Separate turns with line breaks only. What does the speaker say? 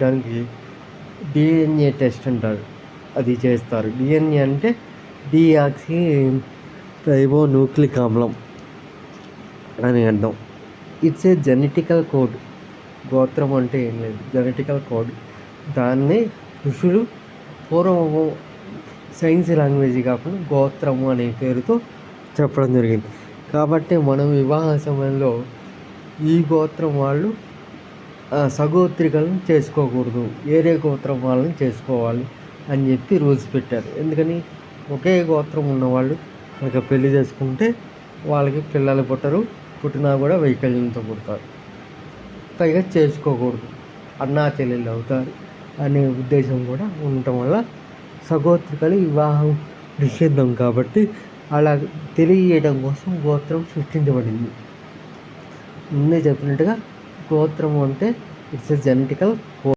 దానికి DNA test అంటారు, అది చేస్తారు. డిఎన్ఏ అంటే డిఆక్సీ రైబో న్యూక్లిక్ ఆమ్లం అని అర్థం. It's a genetical code. గోత్రం అంటే ఏం లేదు, జెనెటికల్ కోడ్. దాన్ని ఋషులు పూర్వము సైన్స్ లాంగ్వేజ్ కాకుండా గోత్రము అనే పేరుతో చెప్పడం జరిగింది. కాబట్టి మనం వివాహ సమయంలో ఈ గోత్రం వాళ్ళు సగోత్రికలను చేసుకోకూడదు, వేరే గోత్రం వాళ్ళని చేసుకోవాలి అని చెప్పి రూల్స్ పెట్టారు. ఎందుకని ఒకే గోత్రం ఉన్నవాళ్ళు కనుక పెళ్లి చేసుకుంటే వాళ్ళకి పిల్లలు పుట్టరు, పుట్టినా కూడా వైకల్యంతో పుడతారు, పైగా చేసుకోకూడదు, అన్నా చెల్లెళ్ళు అవుతారు అనే ఉద్దేశం కూడా ఉండటం వల్ల సగోత్రికలు వివాహం నిషిద్ధం. కాబట్టి అలా తెలియజేయడం కోసం గోత్రం సృష్టించబడింది. ముందే చెప్పినట్టుగా గోత్రం అంటే ఇట్స్ ఎ జెనెటికల్ కోడ్.